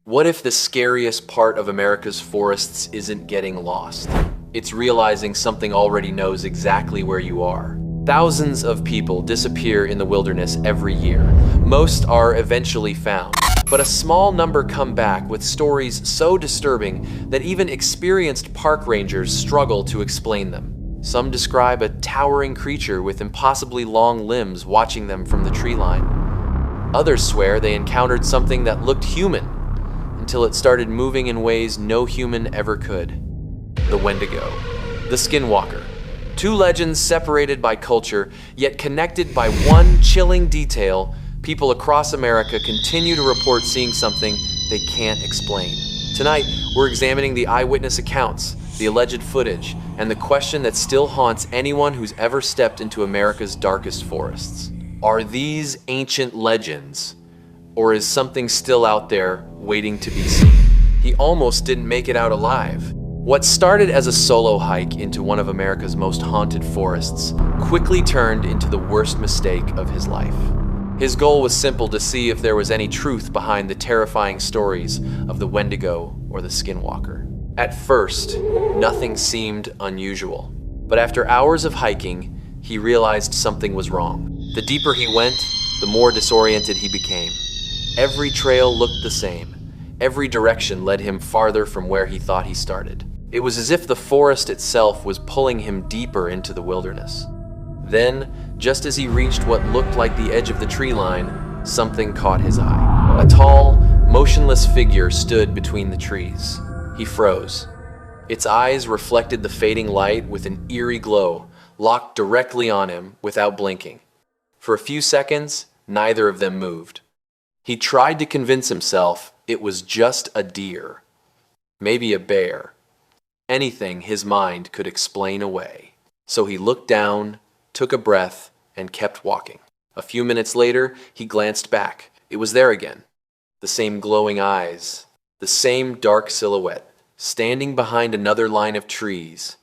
What if the scariest part of America's forests isn't getting lost? It's realizing something already knows exactly where you are. Thousands of people disappear in the wilderness every year. Most are eventually found, but a small number come back with stories so disturbing that even experienced park rangers struggle to explain them. Some describe a towering creature with impossibly long limbs watching them from the tree line. Others swear they encountered something that looked human, until it started moving in ways no human ever could. The Wendigo, the Skinwalker. Two legends separated by culture, yet connected by one chilling detail. People across America continue to report seeing something they can't explain. Tonight, we're examining the eyewitness accounts, the alleged footage, and the question that still haunts anyone who's ever stepped into America's darkest forests. Are these ancient legends, or is something still out there waiting to be seen? He almost didn't make it out alive. What started as a solo hike into one of America's most haunted forests quickly turned into the worst mistake of his life. His goal was simple: to see if there was any truth behind the terrifying stories of the Wendigo or the Skinwalker. At first, nothing seemed unusual, but after hours of hiking, he realized something was wrong. The deeper he went, the more disoriented he became. Every trail looked the same. Every direction led him farther from where he thought he started. It was as if the forest itself was pulling him deeper into the wilderness. Then, just as he reached what looked like the edge of the tree line, something caught his eye. A tall, motionless figure stood between the trees. He froze. Its eyes reflected the fading light with an eerie glow, locked directly on him without blinking. For a few seconds, neither of them moved. He tried to convince himself it was just a deer, maybe a bear, anything his mind could explain away. So he looked down, took a breath, and kept walking. A few minutes later, he glanced back. It was there again. The same glowing eyes, the same dark silhouette, standing behind another line of trees,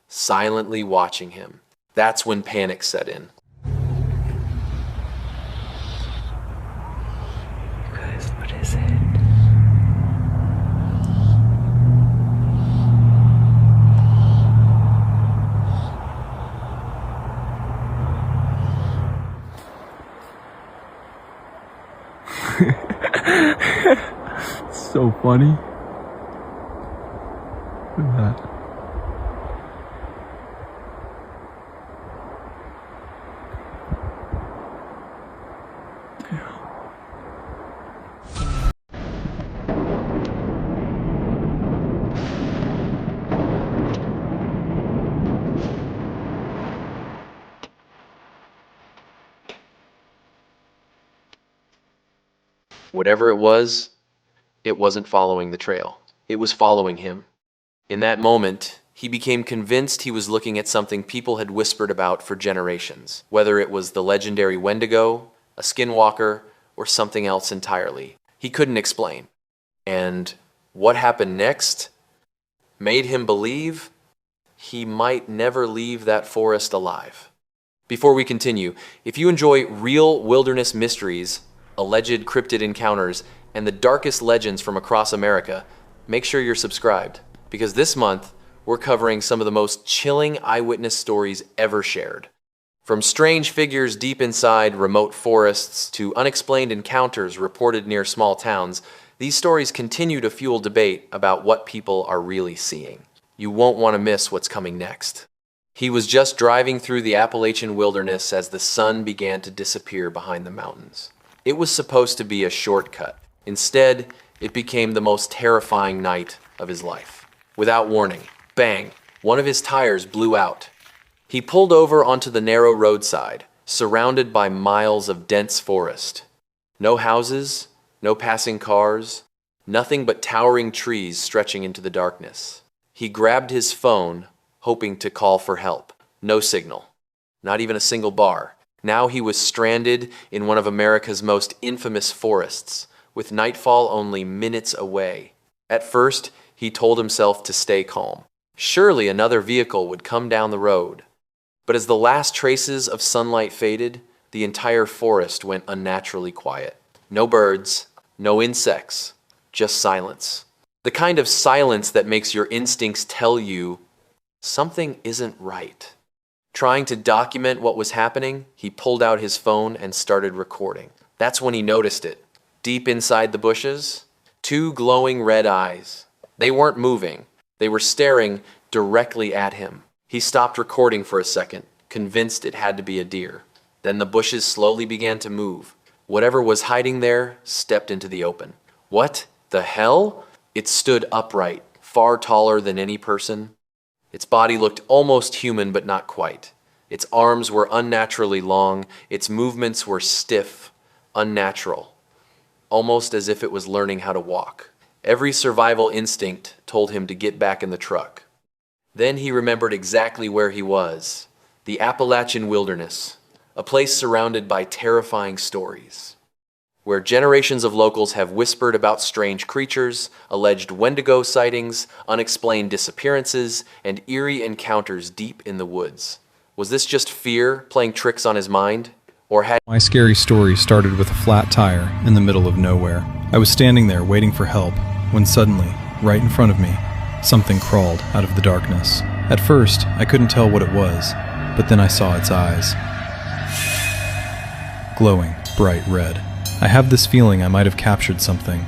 silently watching him. That's when panic set in. What is it? So funny. Look at that. Whatever it wasn't following the trail. It was following him. In that moment, he became convinced he was looking at something people had whispered about for generations, whether it was the legendary Wendigo, a Skinwalker, or something else entirely. He couldn't explain. And what happened next made him believe he might never leave that forest alive. Before we continue, if you enjoy real wilderness mysteries, alleged cryptid encounters, and the darkest legends from across America, make sure you're subscribed, because this month we're covering some of the most chilling eyewitness stories ever shared. From strange figures deep inside remote forests to unexplained encounters reported near small towns, these stories continue to fuel debate about what people are really seeing. You won't want to miss what's coming next. He was just driving through the Appalachian wilderness as the sun began to disappear behind the mountains. It was supposed to be a shortcut. Instead, it became the most terrifying night of his life. Without warning, bang, one of his tires blew out. He pulled over onto the narrow roadside, surrounded by miles of dense forest. No houses, no passing cars, nothing but towering trees stretching into the darkness. He grabbed his phone, hoping to call for help. No signal, not even a single bar. Now he was stranded in one of America's most infamous forests, with nightfall only minutes away. At first, he told himself to stay calm. Surely another vehicle would come down the road. But as the last traces of sunlight faded, the entire forest went unnaturally quiet. No birds, no insects, just silence. The kind of silence that makes your instincts tell you something isn't right. Trying to document what was happening, he pulled out his phone and started recording. That's when he noticed it. Deep inside the bushes, two glowing red eyes. They weren't moving. They were staring directly at him. He stopped recording for a second, convinced it had to be a deer. Then the bushes slowly began to move. Whatever was hiding there stepped into the open. What the hell? It stood upright, far taller than any person. Its body looked almost human, but not quite. Its arms were unnaturally long. Its movements were stiff, unnatural, almost as if it was learning how to walk. Every survival instinct told him to get back in the truck. Then he remembered exactly where he was, the Appalachian wilderness, a place surrounded by terrifying stories, where generations of locals have whispered about strange creatures, alleged Wendigo sightings, unexplained disappearances, and eerie encounters deep in the woods. Was this just fear playing tricks on his mind? Or had My scary story started with a flat tire in the middle of nowhere. I was standing there waiting for help when suddenly, right in front of me, something crawled out of the darkness. At first, I couldn't tell what it was, but then I saw its eyes. Glowing, bright red. I have this feeling I might have captured something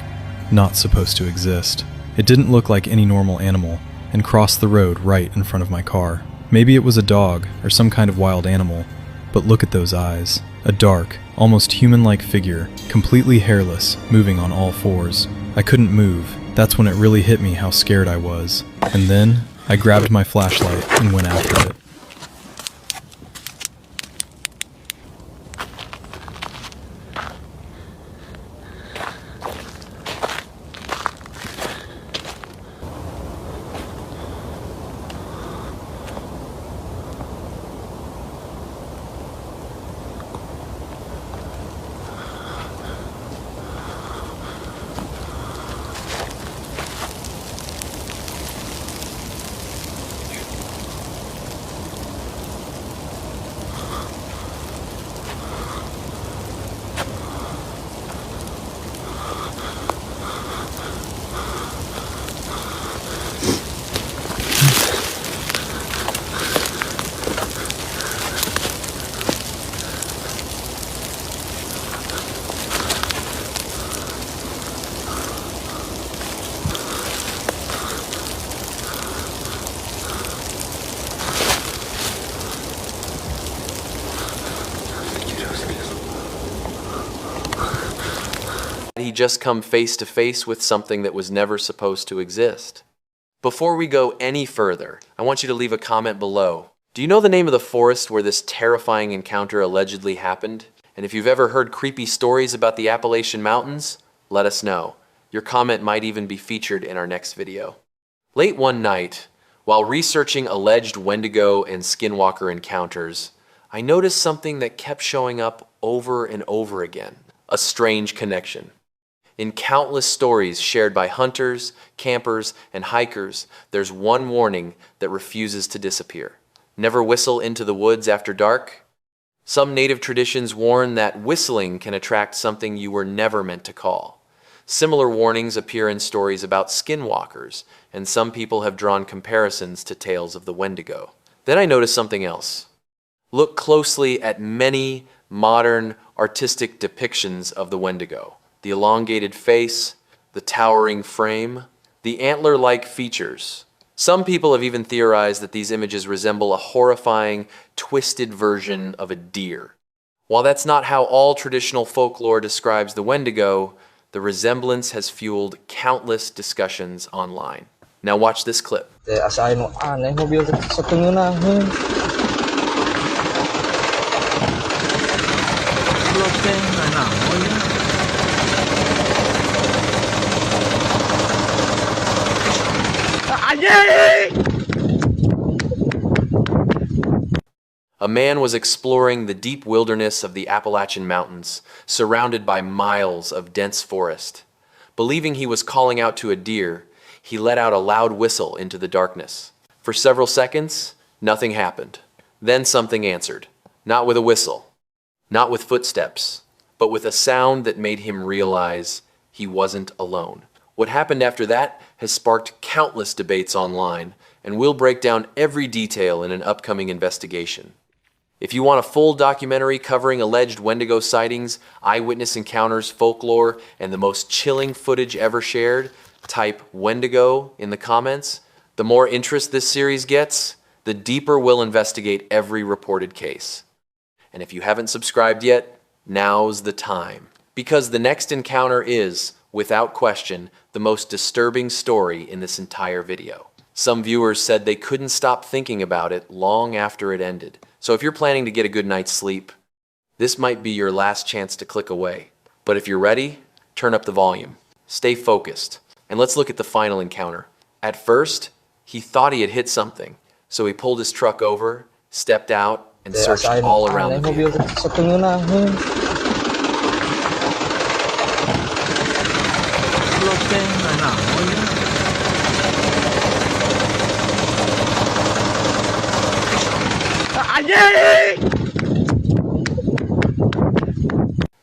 not supposed to exist. It didn't look like any normal animal and crossed the road right in front of my car. Maybe it was a dog or some kind of wild animal, but look at those eyes. A dark, almost human-like figure, completely hairless, moving on all fours. I couldn't move. That's when it really hit me how scared I was. And then, I grabbed my flashlight and went after it. he just come face to face with something that was never supposed to exist? Before we go any further, I want you to leave a comment below. Do you know the name of the forest where this terrifying encounter allegedly happened? And if you've ever heard creepy stories about the Appalachian Mountains, let us know. Your comment might even be featured in our next video. Late one night, while researching alleged Wendigo and Skinwalker encounters, I noticed something that kept showing up over and over again. A strange connection. In countless stories shared by hunters, campers, and hikers, there's one warning that refuses to disappear. Never whistle into the woods after dark. Some native traditions warn that whistling can attract something you were never meant to call. Similar warnings appear in stories about skinwalkers, and some people have drawn comparisons to tales of the Wendigo. Then I noticed something else. Look closely at many modern artistic depictions of the Wendigo. The elongated face, the towering frame, the antler-like features. Some people have even theorized that these images resemble a horrifying, twisted version of a deer. While that's not how all traditional folklore describes the Wendigo, the resemblance has fueled countless discussions online. Now watch this clip. Asahin mo, aneh mobil sa tingin na. A man was exploring the deep wilderness of the Appalachian Mountains, surrounded by miles of dense forest. Believing he was calling out to a deer, he let out a loud whistle into the darkness. For several seconds, nothing happened. Then something answered. Not with a whistle, not with footsteps, but with a sound that made him realize he wasn't alone. What happened after that has sparked countless debates online, and we'll break down every detail in an upcoming investigation. If you want a full documentary covering alleged Wendigo sightings, eyewitness encounters, folklore, and the most chilling footage ever shared, type Wendigo in the comments. The more interest this series gets, the deeper we'll investigate every reported case. And if you haven't subscribed yet, now's the time. Because the next encounter is, without question, the most disturbing story in this entire video. Some viewers said they couldn't stop thinking about it long after it ended. So if you're planning to get a good night's sleep, this might be your last chance to click away. But if you're ready, turn up the volume. Stay focused. And let's look at the final encounter. At first, he thought he had hit something. So he pulled his truck over, stepped out, and searched all around the vehicle.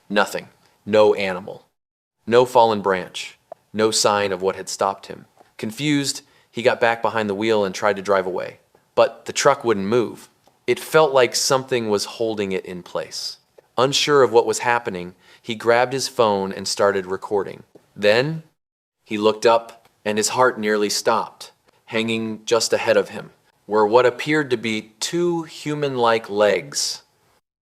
Nothing. No animal. No fallen branch. No sign of what had stopped him. Confused, he got back behind the wheel and tried to drive away. But the truck wouldn't move. It felt like something was holding it in place. Unsure of what was happening, he grabbed his phone and started recording. Then, he looked up and his heart nearly stopped. Hanging just ahead of him were what appeared to be two human-like legs,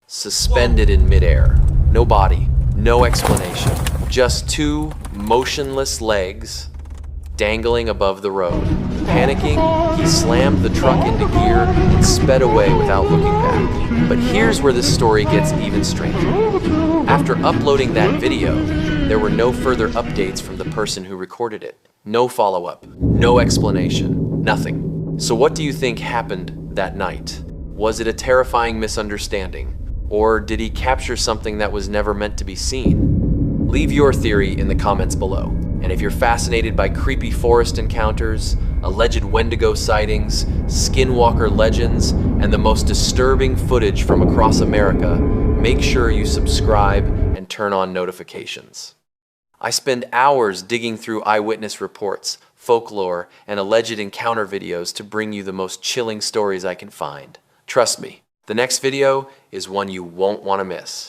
suspended in midair. No body, no explanation. Just two motionless legs dangling above the road. Panicking, he slammed the truck into gear and sped away without looking back. But here's where this story gets even stranger. After uploading that video, there were no further updates from the person who recorded it. No follow-up, no explanation, nothing. So what do you think happened that night? Was it a terrifying misunderstanding? Or did he capture something that was never meant to be seen? Leave your theory in the comments below. And if you're fascinated by creepy forest encounters, alleged Wendigo sightings, Skinwalker legends, and the most disturbing footage from across America, make sure you subscribe and turn on notifications. I spend hours digging through eyewitness reports, folklore, and alleged encounter videos to bring you the most chilling stories I can find. Trust me, the next video is one you won't want to miss.